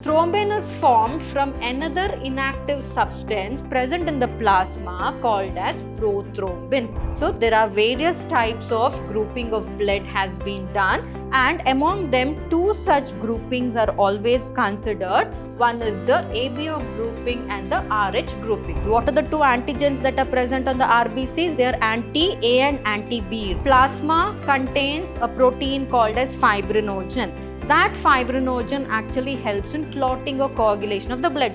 Thrombin is formed from another inactive substance present in the plasma called as prothrombin. So there are various types of grouping of blood has been done, and among them two such groupings are always considered. One is the ABO grouping and the RH grouping. What are the two antigens that are present on the RBCs? They are anti-A and anti-B. Plasma contains a protein called as fibrinogen. That fibrinogen actually helps in clotting or coagulation of the blood.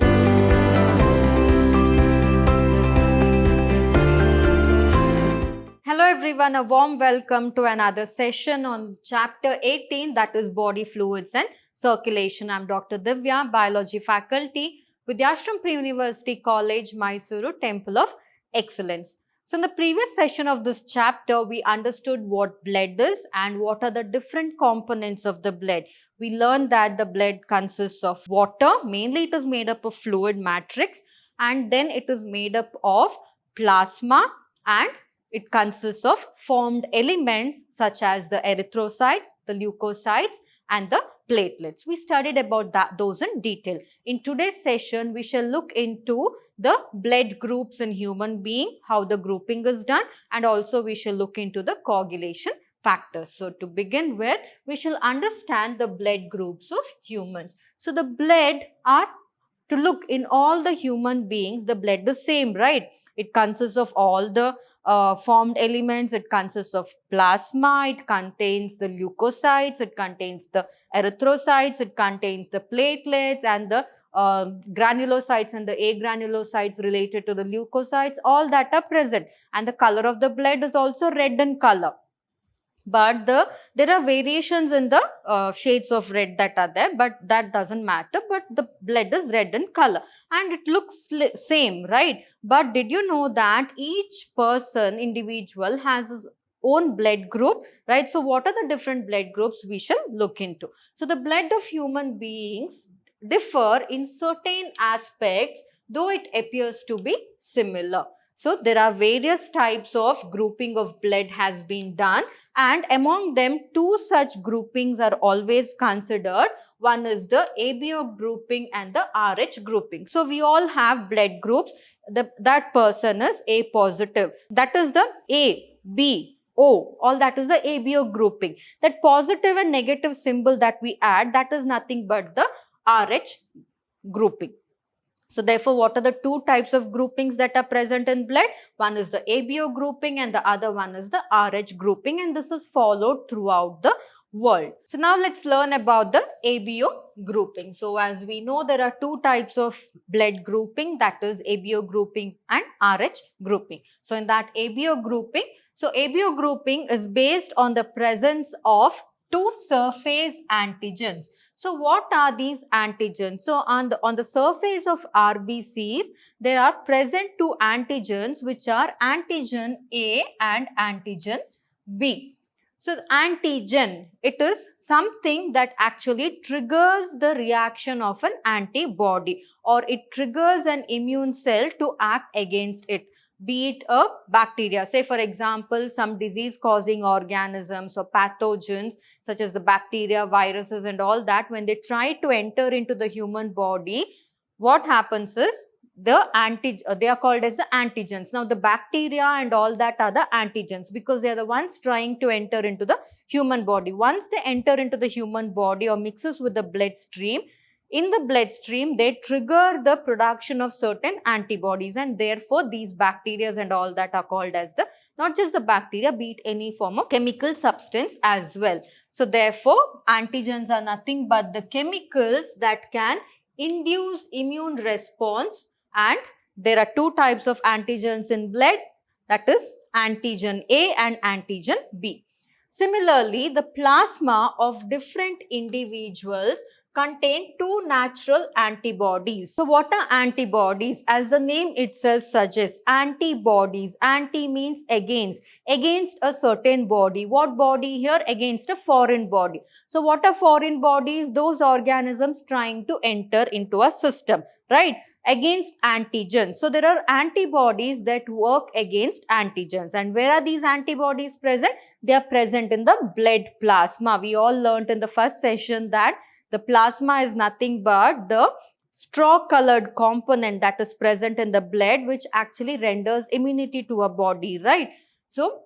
Hello everyone, a warm welcome to another session on chapter 18, that is body fluids and circulation. I am Dr. Divya, biology faculty, Vidhyaashram Pre-University College, Mysuru, Temple of Excellence. So in the previous session of this chapter, we understood what blood is and what are the different components of the blood. We learned that the blood consists of water, mainly it is made up of fluid matrix, and then it is made up of plasma, and it consists of formed elements such as the erythrocytes, the leukocytes and the platelets. We studied about those in detail. In today's session, we shall look into the blood groups in human being, how the grouping is done, and also we shall look into the coagulation factors. So to begin with, we shall understand the blood groups of humans. So the blood are, to look in all the human beings, the blood is same, right? It consists of all the formed elements. It consists of plasma, it contains the leukocytes, it contains the erythrocytes, it contains the platelets and the granulocytes and the agranulocytes related to the leukocytes, all that are present. And the color of the blood is also red in color. But there are variations in the shades of red that are there, but that doesn't matter. But the blood is red in color and it looks same, right? But did you know that each person, individual, has his own blood group, right? So what are the different blood groups we shall look into? So the blood of human beings differ in certain aspects, though it appears to be similar. So there are various types of grouping of blood has been done, and among them two such groupings are always considered. One is the ABO grouping and the RH grouping. So we all have blood groups. That person is A positive. That is the A, B, O. All that is the ABO grouping. That positive and negative symbol that we add, that is nothing but the RH grouping. So therefore, what are the two types of groupings that are present in blood? One is the ABO grouping and the other one is the RH grouping, and this is followed throughout the world. So now let's learn about the ABO grouping. So as we know, there are two types of blood grouping, that is ABO grouping and RH grouping. So in that ABO grouping, ABO grouping is based on the presence of two surface antigens. So what are these antigens? So on the surface of RBCs, there are present two antigens which are antigen A and antigen B. So antigen, it is something that actually triggers the reaction of an antibody, or it triggers an immune cell to act against it, be it a bacteria. Say for example, some disease causing organisms or pathogens such as the bacteria, viruses and all that, when they try to enter into the human body, what happens is they are called as the antigens. Now the bacteria and all that are the antigens because they are the ones trying to enter into the human body. Once they enter into the human body or mixes with the bloodstream, in the bloodstream, they trigger the production of certain antibodies, and therefore these bacteria and all that are called as the, not just the bacteria, be it any form of chemical substance as well. So therefore, antigens are nothing but the chemicals that can induce immune response, and there are two types of antigens in blood, that is antigen A and antigen B. Similarly, the plasma of different individuals contain two natural antibodies. So what are antibodies? As the name itself suggests, antibodies. Anti means against a certain body. What body here? Against a foreign body. So what are foreign bodies? Those organisms trying to enter into a system, right? Against antigens. So there are antibodies that work against antigens. And where are these antibodies present? They are present in the blood plasma. We all learnt in the first session that The plasma is nothing but the straw colored component that is present in the blood, which actually renders immunity to a body, right? So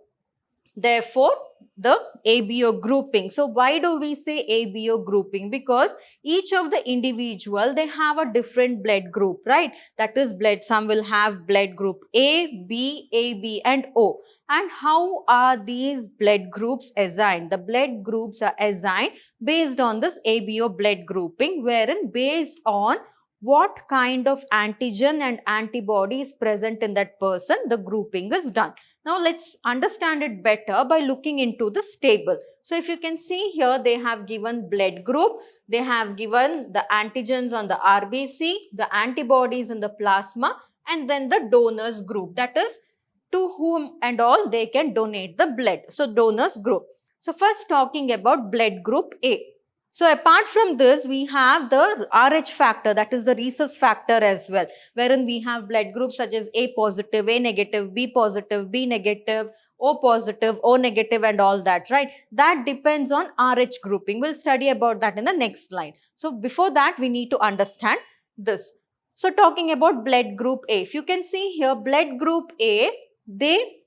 therefore, the ABO grouping. So why do we say ABO grouping? Because each of the individual, they have a different blood group, right? That is blood. Some will have blood group A, B, AB and O. And how are these blood groups assigned? The blood groups are assigned based on this ABO blood grouping, wherein based on what kind of antigen and antibody is present in that person, the grouping is done. Now let's understand it better by looking into this table. So if you can see here, they have given blood group, they have given the antigens on the RBC, the antibodies in the plasma, and then the donors group, that is to whom and all they can donate the blood. So donors group. So first talking about blood group A. So apart from this, we have the RH factor, that is the rhesus factor as well, wherein we have blood groups such as A positive, A negative, B positive, B negative, O positive, O negative and all that, right? That depends on RH grouping. We'll study about that in the next slide. So before that, we need to understand this. So talking about blood group A, if you can see here, blood group A,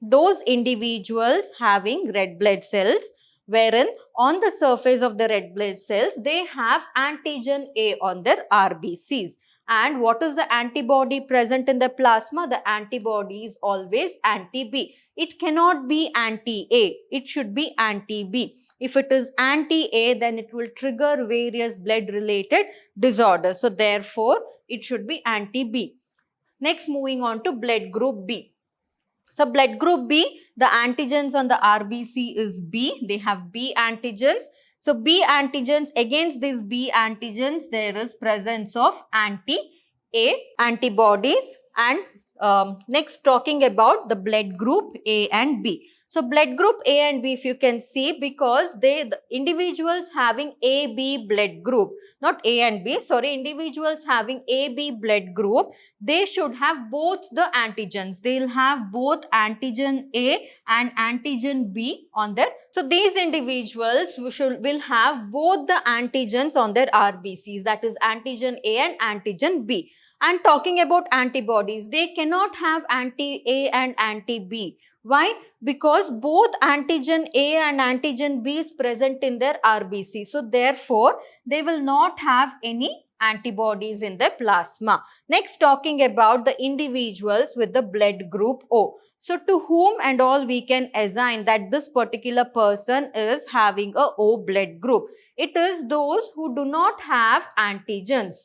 those individuals having red blood cells, wherein on the surface of the red blood cells, they have antigen A on their RBCs. And what is the antibody present in the plasma? The antibody is always anti-B. It cannot be anti-A. It should be anti-B. If it is anti-A, then it will trigger various blood-related disorders. So, therefore, it should be anti-B. Next, moving on to blood group B. So, blood group B, the antigens on the RBC is B. They have B antigens. So, B antigens, against these B antigens, there is presence of anti-A antibodies. And next, talking about the blood group A and B. So, blood group A and B, if you can see, because the individuals having AB blood group, not A and B, sorry, individuals having AB blood group, they should have both the antigens. They will have both antigen A and antigen B on their. So, these individuals will have both the antigens on their RBCs, that is antigen A and antigen B. And talking about antibodies, they cannot have anti-A and anti-B. Why? Because both antigen A and antigen B is present in their RBC. So, therefore, they will not have any antibodies in their plasma. Next, talking about the individuals with the blood group O. So, to whom and all we can assign that this particular person is having a O blood group. It is those who do not have antigens.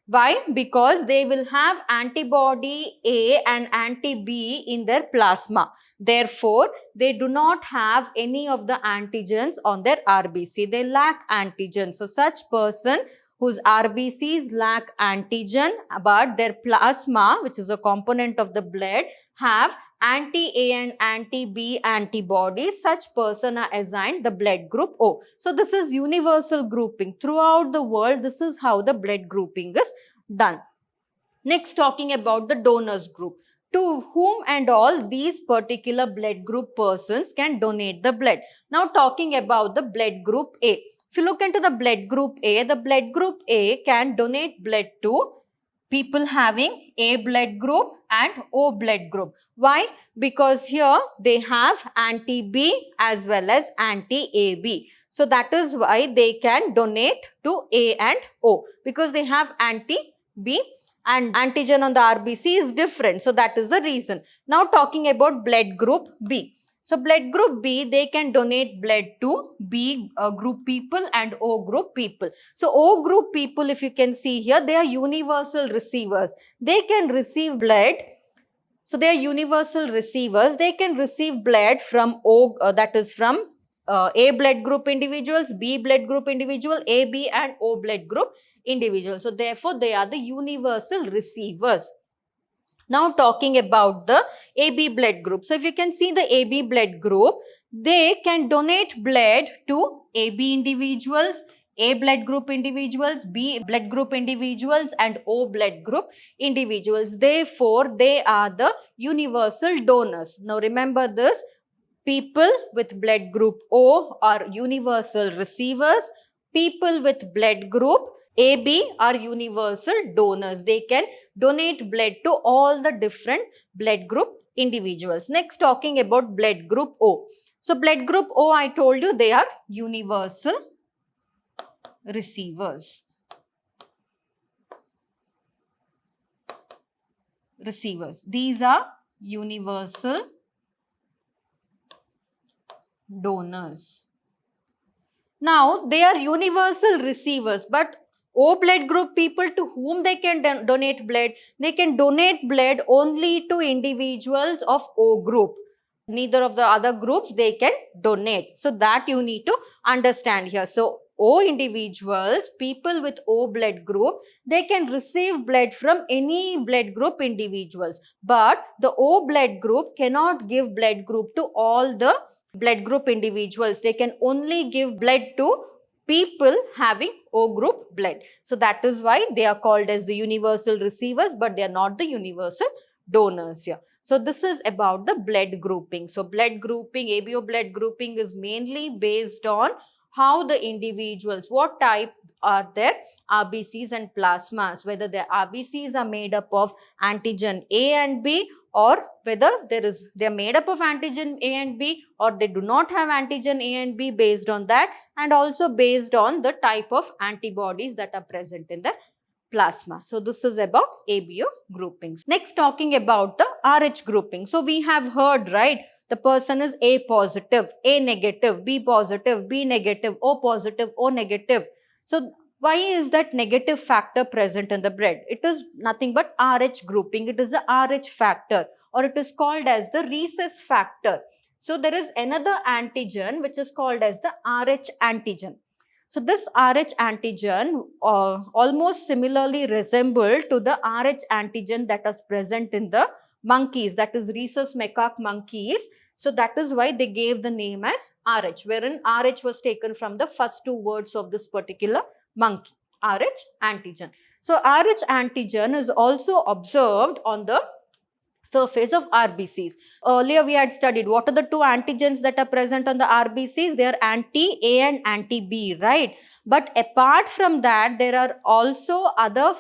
Why? Because they will have antibody A and anti-B in their plasma. Therefore, they do not have any of the antigens on their RBC. They lack antigen. So, such person whose RBCs lack antigen but their plasma, which is a component of the blood, have anti-A and anti-B antibodies, such person are assigned the blood group O. So, this is universal grouping. Throughout the world, this is how the blood grouping is done. Next, talking about the donors group. To whom and all these particular blood group persons can donate the blood. Now, talking about the blood group A. If you look into the blood group A, the blood group A can donate blood to people having A blood group and O blood group. Why? Because here they have anti-B as well as anti-AB. So, that is why they can donate to A and O, because they have anti-B and antigen on the RBC is different. So, that is the reason. Now, talking about blood group B. So, blood group B, they can donate blood to B group people and O group people. So, O group people, if you can see here, they are universal receivers. They can receive blood. So, they are universal receivers. They can receive blood from O, that is from A blood group individuals, B blood group individual, AB and O blood group individuals. So, therefore, they are the universal receivers. Now, talking about the AB blood group. So, if you can see the AB blood group, they can donate blood to AB individuals, A blood group individuals, B blood group individuals and O blood group individuals. Therefore, they are the universal donors. Now, remember this. People with blood group O are universal receivers. People with blood group AB are universal donors. They can donate blood to all the different blood group individuals. Next, talking about blood group O. So, blood group O, I told you they are universal receivers. These are universal donors. Now, they are universal receivers, but O blood group people to whom they can donate blood, they can donate blood only to individuals of O group. Neither of the other groups they can donate. So, that you need to understand here. So, O individuals, people with O blood group, they can receive blood from any blood group individuals. But the O blood group cannot give blood group to all the blood group individuals. They can only give blood to people having O group blood. So that is why they are called as the universal receivers, but they are not the universal donors here. So this is about the blood grouping. So blood grouping, ABO blood grouping is mainly based on how the individuals, what type are their RBCs and plasmas, whether their RBCs are made up of antigen A and B, or whether they are made up of antigen A and B, or they do not have antigen A and B, based on that, and also based on the type of antibodies that are present in the plasma. So this is about ABO groupings. Next, talking about the RH grouping. So we have heard, right, the person is A positive, A negative, B positive, B negative, O positive, O negative. So why is that negative factor present in the blood? It is nothing but RH grouping. It is the RH factor, or it is called as the rhesus factor. So there is another antigen which is called as the RH antigen. So this RH antigen almost similarly resembled to the RH antigen that is present in the monkeys, that is rhesus macaque monkeys. So that is why they gave the name as RH, wherein RH was taken from the first two words of this particular monkey, RH antigen. So RH antigen is also observed on the surface of RBCs. Earlier we had studied what are the two antigens that are present on the RBCs. They are anti-A and anti-B, right? But apart from that, there are also other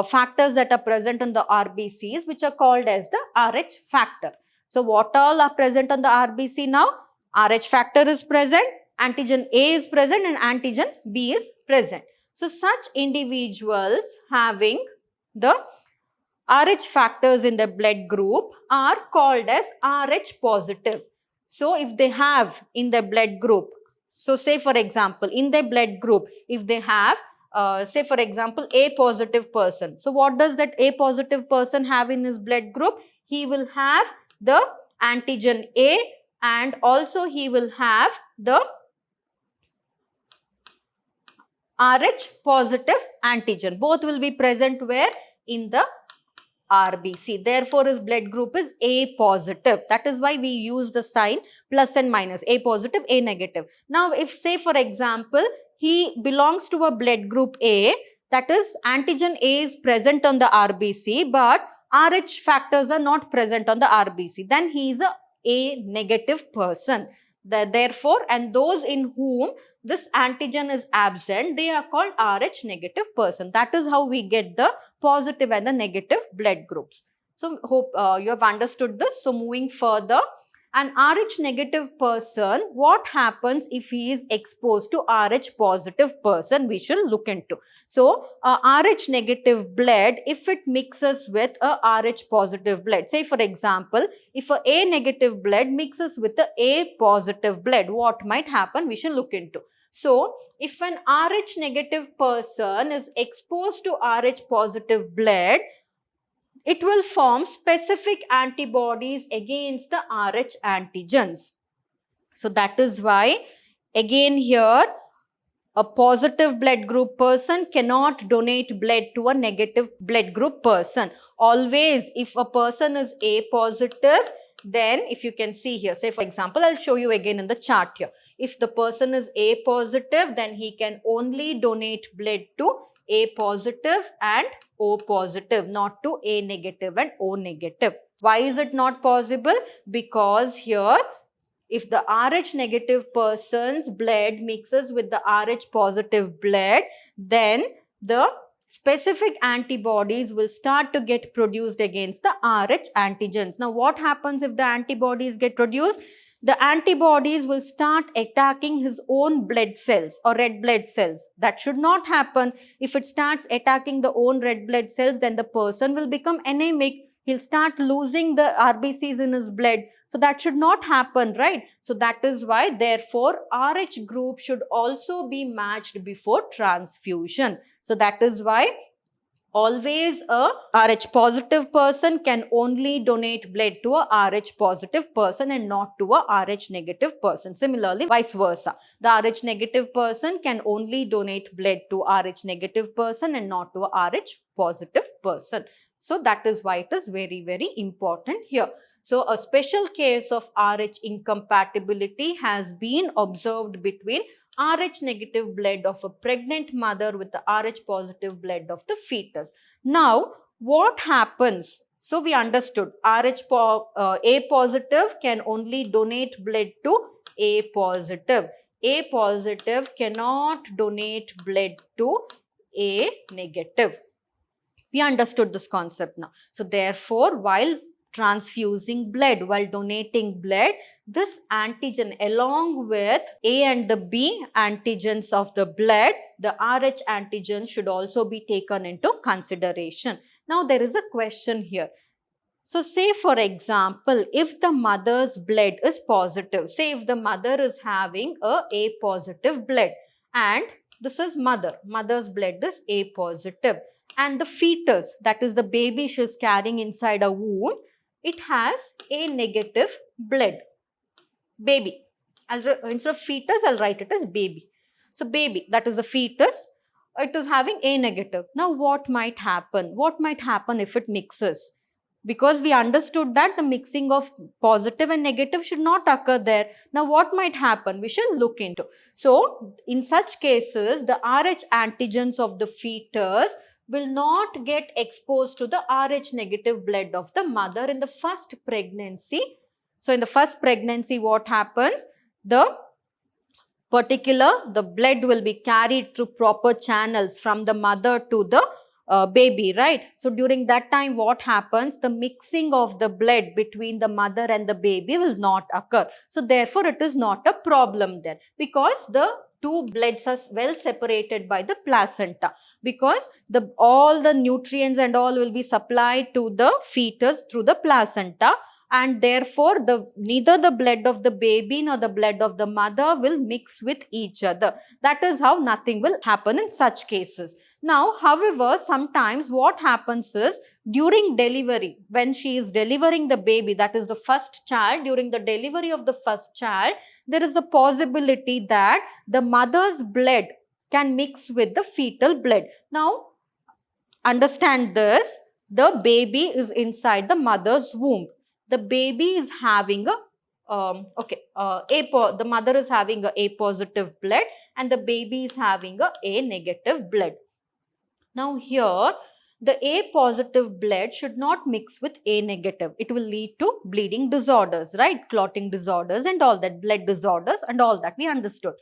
factors that are present on the RBCs, which are called as the RH factor. So what all are present on the RBC now? RH factor is present, antigen A is present, and antigen B is present. So such individuals having the RH factors in the blood group are called as RH positive. So if they have in the blood group, so say for example, in the blood group, if they have say for example A positive person. So what does that A positive person have in his blood group? He will have the antigen A, and also he will have the RH positive antigen. Both will be present where? In the RBC. Therefore, his blood group is A positive. That is why we use the sign plus and minus, A positive, A negative. Now, if say for example, he belongs to a blood group A, that is antigen A is present on the RBC, but RH factors are not present on the RBC, then he is a negative person. Therefore, and those in whom this antigen is absent, they are called RH negative person. That is how we get the positive and the negative blood groups. So, hope you have understood this. So, moving further, an RH negative person, what happens if he is exposed to RH positive person, we shall look into. So, RH negative blood, if it mixes with a RH positive blood, say for example, if a negative blood mixes with a positive blood, what might happen, we shall look into. So, if an RH negative person is exposed to RH positive blood, it will form specific antibodies against the RH antigens. So, that is why again here a positive blood group person cannot donate blood to a negative blood group person. Always if a person is A positive, then if you can see here, say for example, I'll show you again in the chart here. If the person is A positive, then he can only donate blood to A positive and O positive, not to A negative and O negative. Why is it not possible? Because here If the Rh negative person's blood mixes with the Rh positive blood, then the specific antibodies will start to get produced against the Rh antigens. Now, what happens if the antibodies get produced? The antibodies will start attacking his own blood cells or red blood cells. That should not happen. If it starts attacking the own red blood cells, then the person will become anemic. He'll start losing the RBCs in his blood. So that should not happen, right? So that is why, therefore, Rh group should also be matched before transfusion. So that is why always a Rh positive person can only donate blood to a Rh positive person and not to a Rh negative person. Similarly, vice versa. The Rh negative person can only donate blood to Rh negative person and not to a Rh positive person. So that is why it is very, very important here. So a special case of Rh incompatibility has been observed between Rh negative blood of a pregnant mother with the Rh positive blood of the fetus. Now, what happens? So, we understood A positive can only donate blood to A positive. A positive cannot donate blood to A negative. We understood this concept now. So, therefore, while transfusing blood, while donating blood, this antigen along with A and the B antigens of the blood, the Rh antigen should also be taken into consideration. Now, there is a question here. So, say for example, if the mother's blood is positive, say if the mother is having A positive blood and this is mother's blood is A positive, and the fetus, that is the baby she is carrying inside a womb, it has A negative blood. Baby. Instead of fetus, I'll write it as baby. So, baby, that is the fetus, it is having A negative. Now, what might happen? What might happen if it mixes? Because we understood that the mixing of positive and negative should not occur there. Now, what might happen? We shall look into. So, in such cases, the Rh antigens of the fetus will not get exposed to the Rh negative blood of the mother in the first pregnancy. So, in the first pregnancy, what happens? The blood will be carried through proper channels from the mother to the baby, right? So, during that time, what happens? The mixing of the blood between the mother and the baby will not occur. So, therefore, it is not a problem there because the two bloods are well separated by the placenta, because all the nutrients and all will be supplied to the fetus through the placenta, and therefore neither the blood of the baby nor the blood of the mother will mix with each other. That is how nothing will happen in such cases. Now, however, sometimes what happens is during delivery, when she is delivering the baby, that is the first child, during the delivery of the first child, there is a possibility that the mother's blood can mix with the fetal blood. Now, understand this, the baby is inside the mother's womb. The baby is having a the mother is having a positive blood and the baby is having a negative blood. Now here, the A positive blood should not mix with A negative. It will lead to bleeding disorders, right? Clotting disorders and all that, blood disorders and all that, we understood.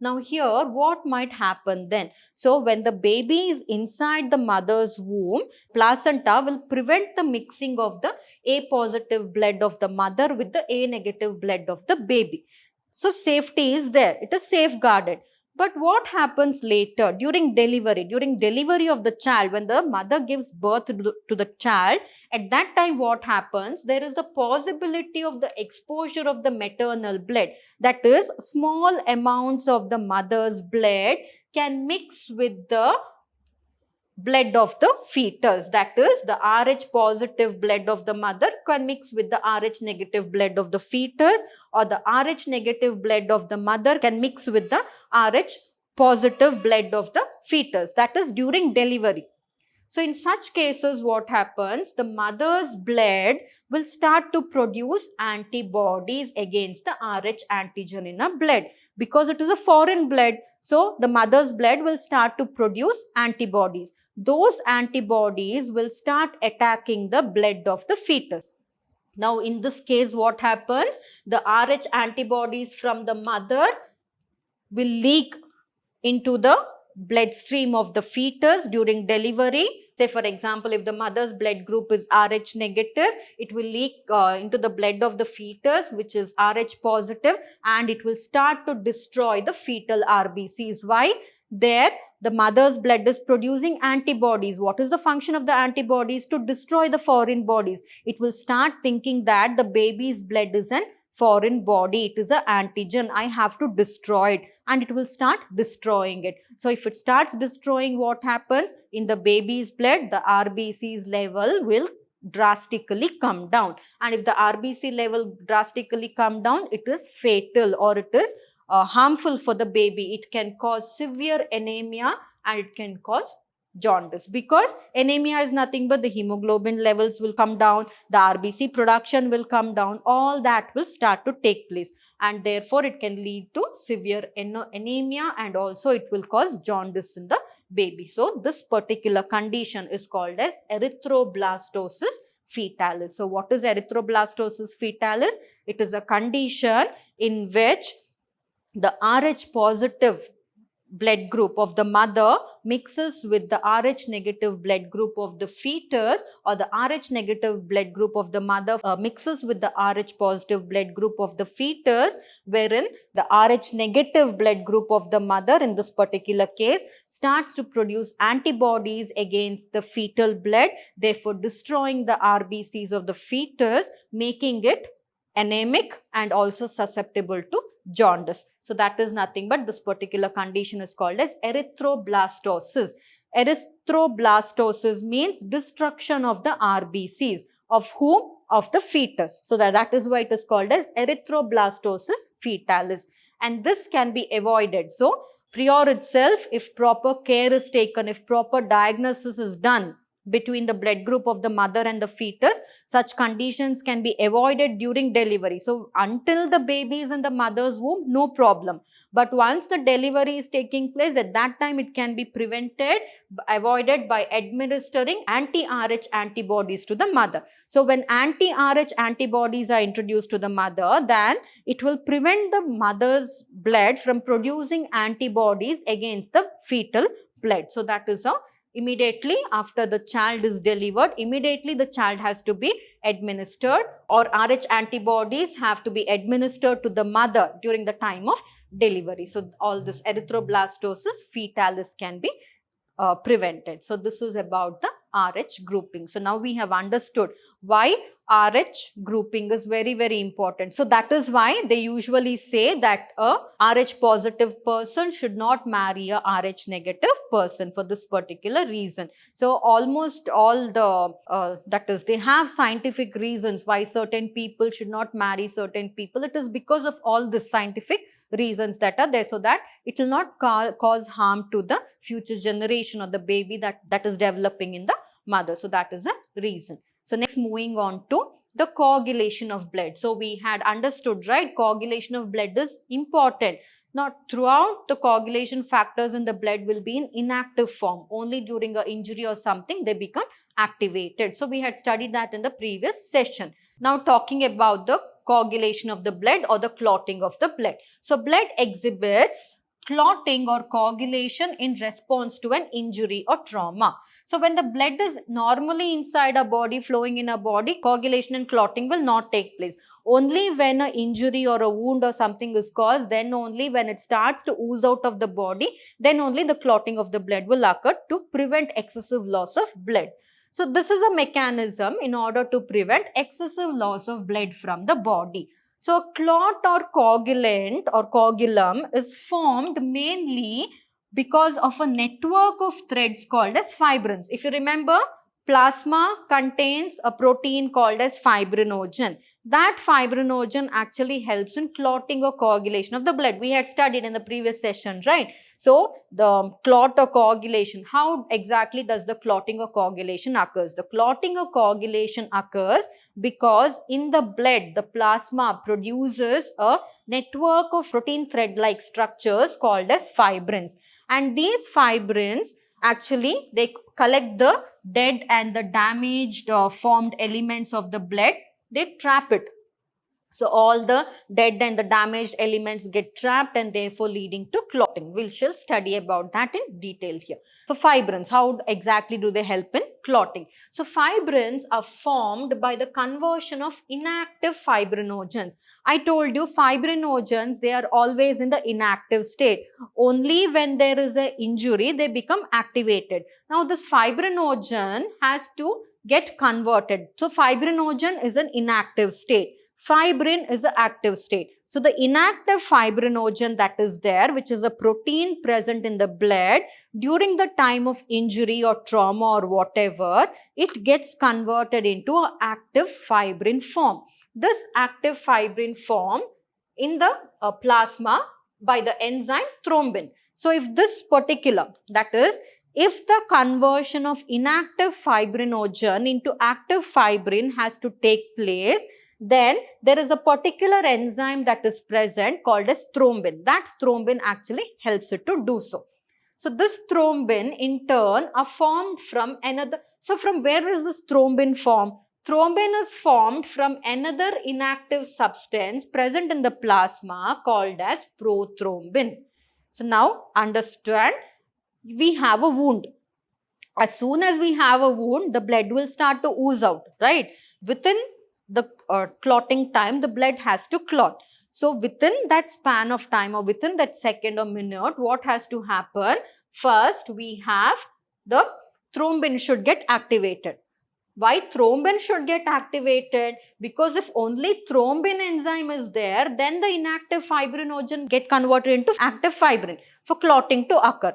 Now here, what might happen then? So when the baby is inside the mother's womb, placenta will prevent the mixing of the A positive blood of the mother with the A negative blood of the baby. So safety is there, it is safeguarded. But what happens later during delivery of the child, when the mother gives birth to the child, at that time what happens? There is a possibility of the exposure of the maternal blood. That is, small amounts of the mother's blood can mix with the blood of the fetus. That is, the Rh positive blood of the mother can mix with the Rh negative blood of the fetus, or the Rh negative blood of the mother can mix with the Rh positive blood of the fetus. That is during delivery. So, in such cases, what happens? The mother's blood will start to produce antibodies against the Rh antigen in her blood because it is a foreign blood. So, the mother's blood will start to produce antibodies. Those antibodies will start attacking the blood of the fetus. Now in this case what happens? The Rh antibodies from the mother will leak into the bloodstream of the fetus during delivery. Say for example, if the mother's blood group is Rh negative, it will leak into the blood of the fetus which is Rh positive, and it will start to destroy the fetal RBCs. Why? There the mother's blood is producing antibodies. What is the function of the antibodies? To destroy the foreign bodies. It will start thinking that the baby's blood is an foreign body, it is an antigen, I have to destroy it, and it will start destroying it. So if it starts destroying, what happens? In the baby's blood, the RBC's level will drastically come down, and if the RBC level drastically come down, it is fatal, or it is harmful for the baby. It can cause severe anemia and it can cause jaundice, because anemia is nothing but the hemoglobin levels will come down, the RBC production will come down, all that will start to take place, and therefore it can lead to severe anemia, and also it will cause jaundice in the baby. So this particular condition is called as erythroblastosis fetalis. So what is erythroblastosis fetalis? It is a condition in which the Rh positive blood group of the mother mixes with the Rh negative blood group of the fetus, or the Rh negative blood group of the mother mixes with the Rh positive blood group of the fetus, wherein the Rh negative blood group of the mother in this particular case starts to produce antibodies against the fetal blood, therefore destroying the RBCs of the fetus, making it anemic and also susceptible to jaundice. So that is nothing but this particular condition is called as erythroblastosis. Erythroblastosis means destruction of the RBCs. Of whom? Of the fetus. So that is why it is called as erythroblastosis fetalis. And this can be avoided. So prior itself, if proper care is taken, if proper diagnosis is done between the blood group of the mother and the fetus, such conditions can be avoided during delivery. So until the baby is in the mother's womb, no problem. But once the delivery is taking place, at that time it can be prevented, avoided by administering anti-Rh antibodies to the mother. So when anti-Rh antibodies are introduced to the mother, then it will prevent the mother's blood from producing antibodies against the fetal blood. So that is how immediately after the child is delivered, immediately the child has to be administered, or Rh antibodies have to be administered to the mother during the time of delivery. So all this erythroblastosis fetalis can be prevented. So this is about the Rh grouping. So now we have understood why Rh grouping is very, very important. So that is why they usually say that a Rh positive person should not marry a Rh negative person for this particular reason. So almost all the, that is, they have scientific reasons why certain people should not marry certain people. It is because of all this scientific reasons that are there, so that it will not cause harm to the future generation or the baby that is developing in the mother. So that is the reason. So next, moving on to the coagulation of blood. So we had understood, right, coagulation of blood is important. Now throughout, the coagulation factors in the blood will be in inactive form. Only during an injury or something they become activated. So we had studied that in the previous session. Now talking about the coagulation of the blood or the clotting of the blood. So blood exhibits clotting or coagulation in response to an injury or trauma. So when the blood is normally inside a body, flowing in a body, coagulation and clotting will not take place. Only when an injury or a wound or something is caused, then only when it starts to ooze out of the body, then only the clotting of the blood will occur to prevent excessive loss of blood. So this is a mechanism in order to prevent excessive loss of blood from the body. So clot or coagulant or coagulum is formed mainly because of a network of threads called as fibrins. If you remember, plasma contains a protein called as fibrinogen. That fibrinogen actually helps in clotting or coagulation of the blood. We had studied in the previous session, right? So the clot or coagulation, how exactly does the clotting or coagulation occurs? The clotting or coagulation occurs because in the blood, the plasma produces a network of protein thread-like structures called as fibrins. And these fibrins actually, they collect the dead and the damaged or formed elements of the blood. they trap it. So all the dead and the damaged elements get trapped and therefore leading to clotting. We shall study about that in detail here. So fibrins, how exactly do they help in clotting? So fibrins are formed by the conversion of inactive fibrinogens. I told you fibrinogens, they are always in the inactive state. Only when there is an injury, they become activated. Now this fibrinogen has to get converted. So fibrinogen is an inactive state. Fibrin is an active state. So the inactive fibrinogen that is there, which is a protein present in the blood, during the time of injury or trauma or whatever, it gets converted into an active fibrin form. This active fibrin form in the plasma by the enzyme thrombin. So if this particular, that is, if the conversion of inactive fibrinogen into active fibrin has to take place, then there is a particular enzyme that is present called as thrombin. That thrombin actually helps it to do so. So this thrombin in turn are formed from another. So from where is this thrombin formed? Thrombin is formed from another inactive substance present in the plasma called as prothrombin. So now understand, we have a wound. As soon as we have a wound, the blood will start to ooze out, right? Within the clotting time, the blood has to clot. So within that span of time or within that second or minute, what has to happen? First, we have the thrombin should get activated. Why thrombin should get activated? Because if only thrombin enzyme is there, then the inactive fibrinogen get converted into active fibrin for clotting to occur.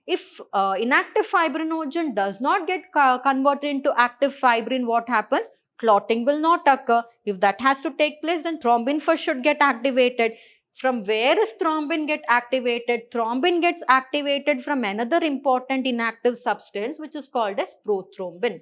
If inactive fibrinogen does not get converted into active fibrin, what happens? Clotting will not occur. If that has to take place, then thrombin first should get activated. From where is thrombin get activated? Thrombin gets activated from another important inactive substance which is called as prothrombin.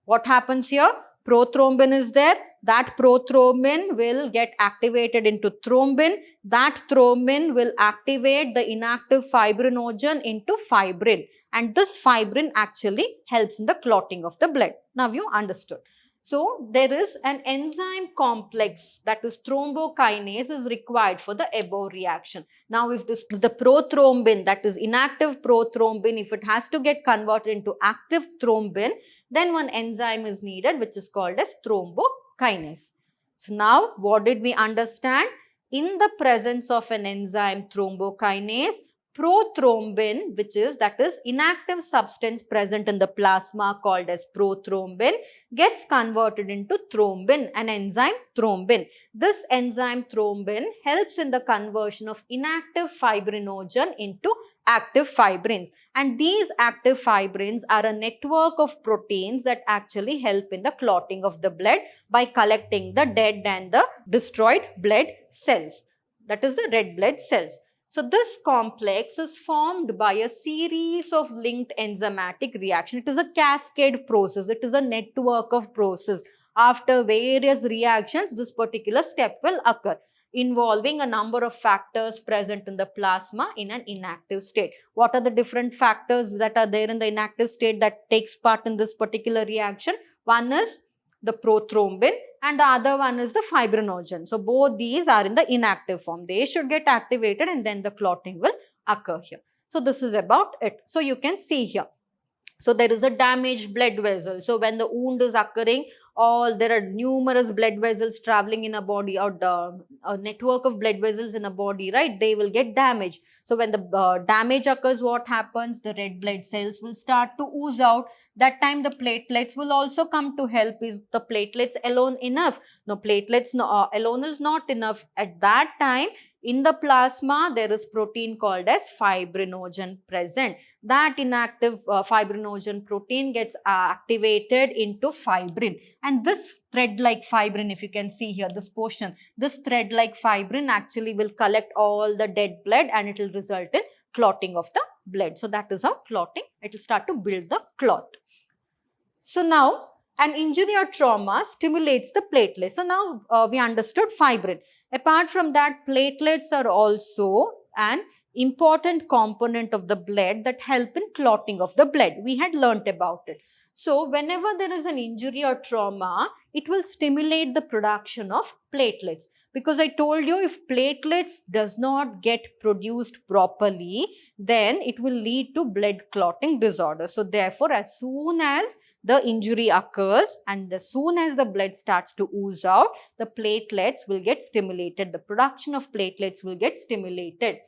What happens here? Prothrombin is there. That prothrombin will get activated into thrombin. That thrombin will activate the inactive fibrinogen into fibrin. And this fibrin actually helps in the clotting of the blood. Now you understood. So there is an enzyme complex, that is thrombokinase, is required for the above reaction. Now if the prothrombin, that is inactive prothrombin, if it has to get converted into active thrombin, then one enzyme is needed which is called as thrombokinase. So now what did we understand? In the presence of an enzyme thrombokinase, prothrombin, which is inactive substance present in the plasma called as prothrombin, gets converted into thrombin, an enzyme thrombin. This enzyme thrombin helps in the conversion of inactive fibrinogen into active fibrins, and these active fibrins are a network of proteins that actually help in the clotting of the blood by collecting the dead and the destroyed blood cells, that is the red blood cells. So this complex is formed by a series of linked enzymatic reactions. It is a cascade process. It is a network of process. After various reactions, this particular step will occur, involving a number of factors present in the plasma in an inactive state. What are the different factors that are there in the inactive state that takes part in this particular reaction? One is the prothrombin and the other one is the fibrinogen. So both these are in the inactive form. They should get activated and then the clotting will occur here. So this is about it. So you can see here. So there is a damaged blood vessel. So when the wound is occurring, there are numerous blood vessels traveling in a body, or a network of blood vessels in a body, right? They will get damaged. So when the damage occurs, what happens? The red blood cells will start to ooze out. That time the platelets will also come to help. Is the platelets alone enough? No, platelets alone is not enough. At that time, in the plasma, there is protein called as fibrinogen present. That inactive fibrinogen protein gets activated into fibrin. And this thread-like fibrin, if you can see here, this portion, this thread-like fibrin actually will collect all the dead blood and it will result in clotting of the blood. So that is how clotting, it will start to build the clot. So now, an injury or trauma stimulates the platelets. So now we understood fibrin. Apart from that, platelets are also an important component of the blood that help in clotting of the blood. We had learnt about it. So whenever there is an injury or trauma, it will stimulate the production of platelets. Because I told you, if platelets does not get produced properly, then it will lead to blood clotting disorder. So therefore, as soon as the injury occurs and as soon as the blood starts to ooze out, the platelets will get stimulated. The production of platelets will get stimulated.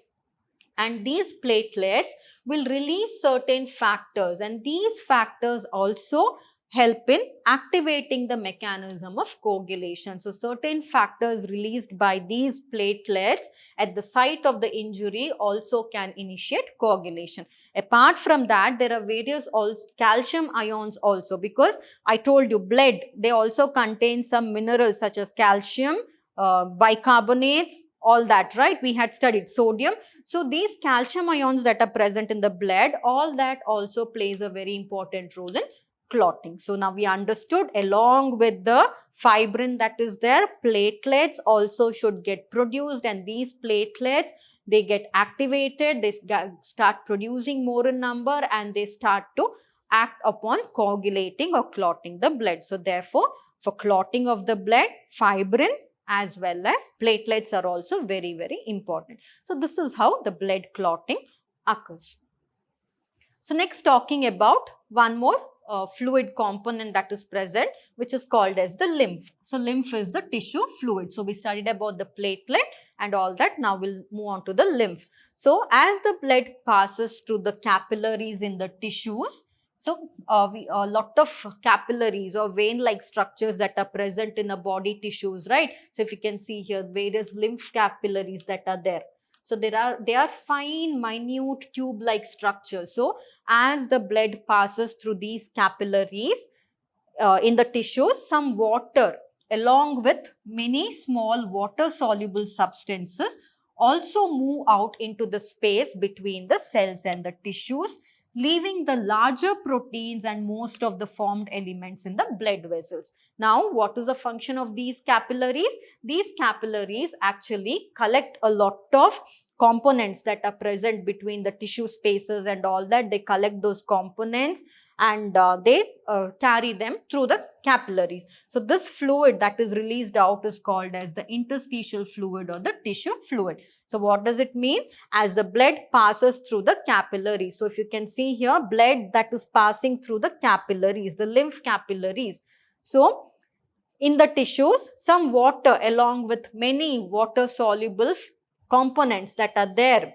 And these platelets will release certain factors, and these factors also help in activating the mechanism of coagulation. So certain factors released by these platelets at the site of the injury also can initiate coagulation. Apart from that, there are various calcium ions also, because I told you blood, they also contain some minerals such as calcium, bicarbonates, all that, right? We had studied sodium. So these calcium ions that are present in the blood, all that also plays a very important role in clotting. So now we understood, along with the fibrin that is there, platelets also should get produced, and these platelets, they get activated, they start producing more in number, and they start to act upon coagulating or clotting the blood. So therefore, for clotting of the blood, fibrin as well as platelets are also very, very important. So this is how the blood clotting occurs. So next, talking about one more fluid component that is present, which is called as the lymph. So lymph is the tissue fluid. So we studied about the platelet and all that. Now we'll move on to the lymph. So as the blood passes through the capillaries in the tissues, so a lot of capillaries or vein-like structures that are present in the body tissues, right? So if you can see here, various lymph capillaries that are there. So they are fine, minute tube-like structures. So as the blood passes through these capillaries in the tissues, some water along with many small water-soluble substances also move out into the space between the cells and the tissues, leaving the larger proteins and most of the formed elements in the blood vessels. Now, what is the function of these capillaries? These capillaries actually collect a lot of components that are present between the tissue spaces and all that. They collect those components and they carry them through the capillaries. So this fluid that is released out is called as the interstitial fluid or the tissue fluid. So what does it mean? As the blood passes through the capillaries. So if you can see here, blood that is passing through the capillaries, the lymph capillaries. So in the tissues, some water along with many water soluble components that are there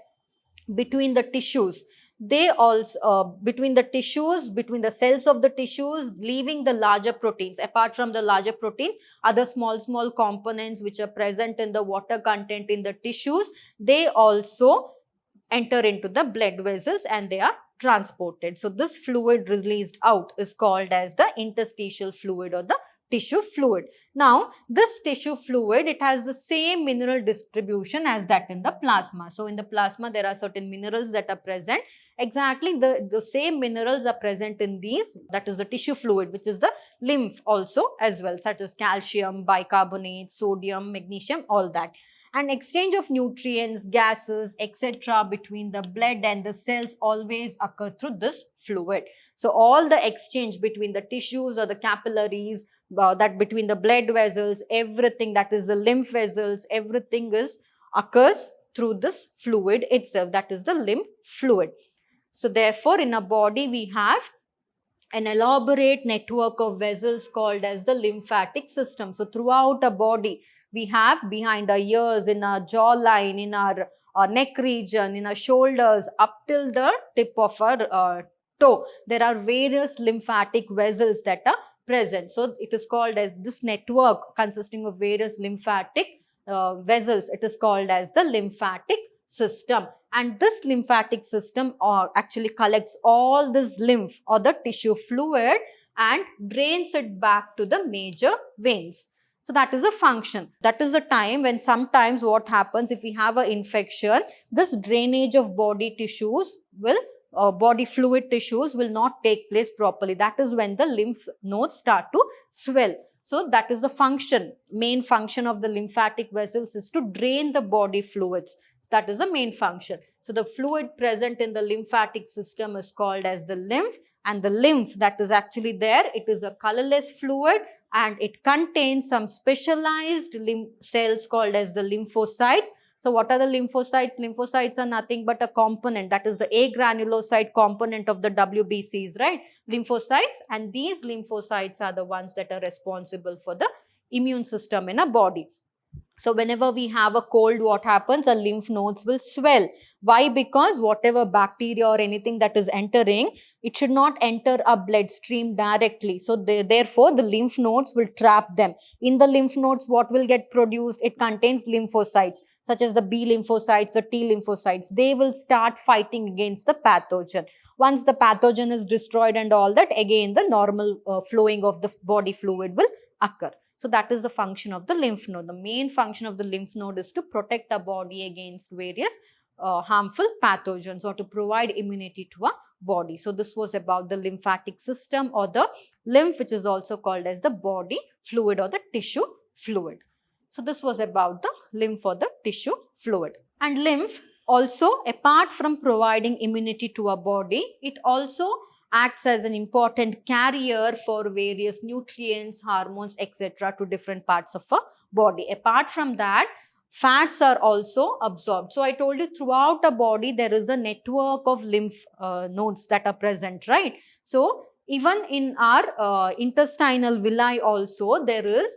between the tissues, they also between the cells of the tissues, leaving the larger proteins. Apart from the larger proteins, other small components which are present in the water content in the tissues, they also enter into the blood vessels and they are transported. So this fluid released out is called as the interstitial fluid or the tissue fluid. Now, this tissue fluid, it has the same mineral distribution as that in the plasma. So, in the plasma, there are certain minerals that are present. Exactly the same minerals are present in these, that is the tissue fluid, which is the lymph also as well, such as calcium, bicarbonate, sodium, magnesium, all that. And exchange of nutrients, gases, etc. between the blood and the cells always occur through this fluid. So, all the exchange between the tissues or the capillaries, that between the blood vessels, everything that is the lymph vessels, everything occurs through this fluid itself, that is the lymph fluid. So therefore, in a body we have an elaborate network of vessels called as the lymphatic system. So throughout a body, we have behind our ears, in our jawline, in our neck region, in our shoulders, up till the tip of our toe, there are various lymphatic vessels that are present. So it is called as this network consisting of various lymphatic vessels. It is called as the lymphatic system. And this lymphatic system actually collects all this lymph or the tissue fluid and drains it back to the major veins. So that is a function. That is the time when sometimes what happens, if we have an infection, this drainage of body tissues will body fluid tissues will not take place properly. That is when the lymph nodes start to swell. So that is the function. Main function of the lymphatic vessels is to drain the body fluids. That is the main function. So the fluid present in the lymphatic system is called as the lymph, and the lymph that is actually there, it is a colorless fluid and it contains some specialized lymph cells called as the lymphocytes. So what are the lymphocytes? Lymphocytes are nothing but a component, that is the agranulocyte component of the WBCs, right? Lymphocytes, and these lymphocytes are the ones that are responsible for the immune system in a body. So whenever we have a cold, what happens? The lymph nodes will swell. Why? Because whatever bacteria or anything that is entering, it should not enter a bloodstream directly. So therefore, the lymph nodes will trap them. In the lymph nodes, what will get produced? It contains lymphocytes, such as the B lymphocytes, the T lymphocytes. They will start fighting against the pathogen. Once the pathogen is destroyed and all that, again the normal flowing of the body fluid will occur. So that is the function of the lymph node. The main function of the lymph node is to protect our body against various harmful pathogens or to provide immunity to our body. So this was about the lymphatic system or the lymph, which is also called as the body fluid or the tissue fluid. So this was about the lymph or the tissue fluid. And lymph also, apart from providing immunity to our body, it also acts as an important carrier for various nutrients, hormones, etc. to different parts of a body. Apart from that, fats are also absorbed. So I told you throughout a body there is a network of lymph nodes that are present, right? So even in our intestinal villi also there is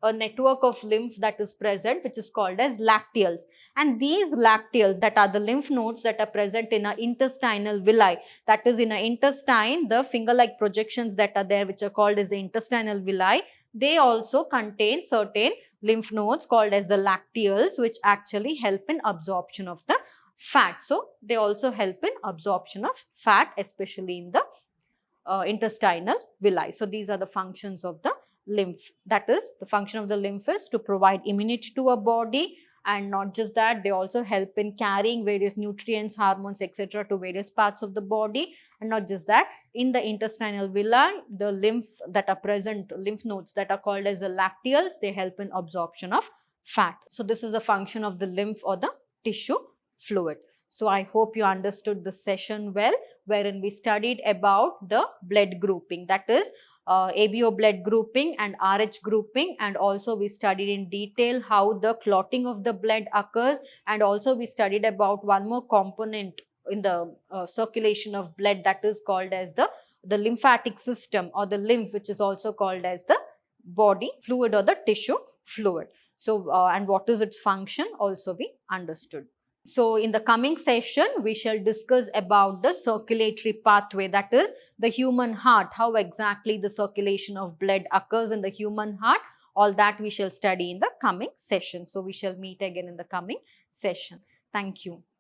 a network of lymph that is present, which is called as lacteals. And these lacteals, that are the lymph nodes that are present in our intestinal villi, that is in our intestine, the finger-like projections that are there, which are called as the intestinal villi, they also contain certain lymph nodes called as the lacteals, which actually help in absorption of the fat. So they also help in absorption of fat, especially in the intestinal villi. So these are the functions of the lymph. That is, the function of the lymph is to provide immunity to a body, and not just that, they also help in carrying various nutrients, hormones, etc. to various parts of the body. And not just that, in the intestinal villi, the lymph that are present, lymph nodes that are called as the lacteals, they help in absorption of fat. So this is the function of the lymph or the tissue fluid. So I hope you understood this session well, wherein we studied about the blood grouping, that is ABO blood grouping and RH grouping, and also we studied in detail how the clotting of the blood occurs, and also we studied about one more component in the circulation of blood, that is called as the lymphatic system or the lymph, which is also called as the body fluid or the tissue fluid. So and what is its function also we understood. So in the coming session, we shall discuss about the circulatory pathway, that is the human heart, how exactly the circulation of blood occurs in the human heart. All that we shall study in the coming session. So we shall meet again in the coming session. Thank you.